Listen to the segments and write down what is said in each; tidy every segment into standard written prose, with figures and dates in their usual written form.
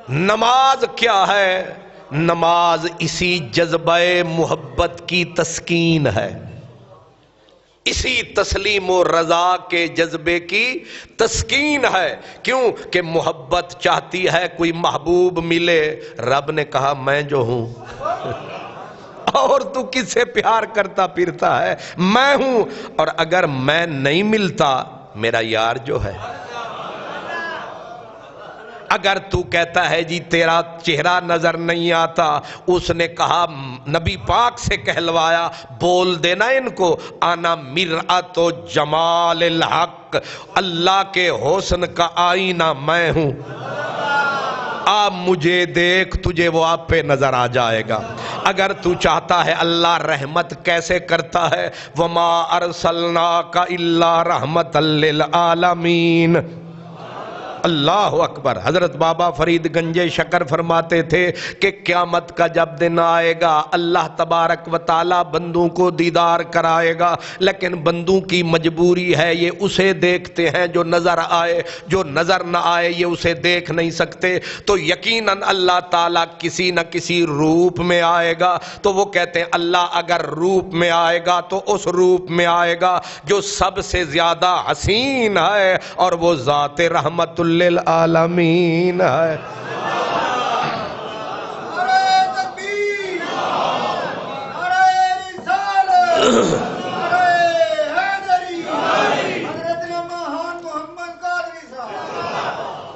نماز کیا ہے؟ نماز اسی جذبہ محبت کی تسکین ہے، اسی تسلیم و رضا کے جذبے کی تسکین ہے۔ کیوں کہ محبت چاہتی ہے کوئی محبوب ملے۔ رب نے کہا میں جو ہوں اور تو کس سے پیار کرتا پھرتا ہے؟ میں ہوں، اور اگر میں نہیں ملتا میرا یار جو ہے۔ اگر تو کہتا ہے جی تیرا چہرہ نظر نہیں آتا، اس نے کہا نبی پاک سے کہلوایا بول دینا ان کو، انا مرآت جمال الحق، اللہ کے حسن کا آئینہ میں ہوں، آپ مجھے دیکھ، تجھے وہ آپ پہ نظر آ جائے گا۔ اگر تو چاہتا ہے اللہ رحمت کیسے کرتا ہے، وما ارسلناک الا رحمتا للعالمین۔ اللہ اکبر۔ حضرت بابا فرید گنج شکر فرماتے تھے کہ قیامت کا جب دن آئے گا اللہ تبارک و تعالی بندوں کو دیدار کرائے گا، لیکن بندوں کی مجبوری ہے یہ اسے دیکھتے ہیں جو نظر آئے، جو نظر نہ آئے یہ اسے دیکھ نہیں سکتے۔ تو یقیناً اللہ تعالیٰ کسی نہ کسی روپ میں آئے گا، تو وہ کہتے ہیں اللہ اگر روپ میں آئے گا تو اس روپ میں آئے گا جو سب سے زیادہ حسین ہے، اور وہ ذات رحمت للعالمین ہے۔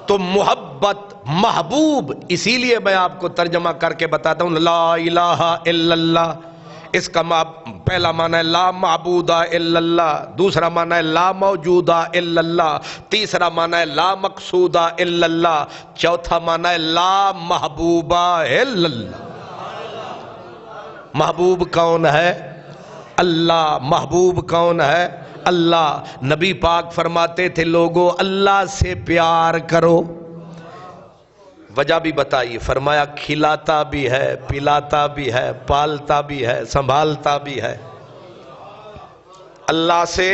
تو محبت محبوب، اسی لیے میں آپ کو ترجمہ کر کے بتاتا ہوں، لا الہ الا اللہ، اس کا پہلا معنی ہے لا معبود الا اللہ، دوسرا معنی ہے لا موجود الا اللہ، تیسرا معنی ہے لا مقصود الا اللہ، چوتھا معنی ہے لا محبوب الا اللہ۔ محبوب کون ہے؟ اللہ۔ محبوب کون ہے؟ اللہ۔ نبی پاک فرماتے تھے لوگوں اللہ سے پیار کرو، وجہ بھی بتائی، فرمایا کھلاتا بھی ہے، پلاتا بھی ہے، پالتا بھی ہے، سنبھالتا بھی ہے۔ اللہ سے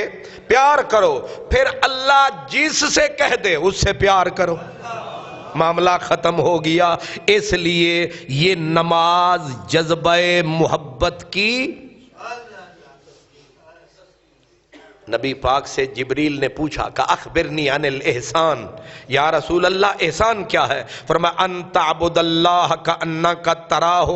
پیار کرو، پھر اللہ جس سے کہہ دے اس سے پیار کرو، معاملہ ختم ہو گیا۔ اس لیے یہ نماز جذبہ محبت کی۔ نبی پاک سے جبریل نے پوچھا کہ اخبرنی عن الاحسان، یا رسول اللہ احسان کیا ہے؟ فرمایا ان تعبد اللہ کانک تراہ،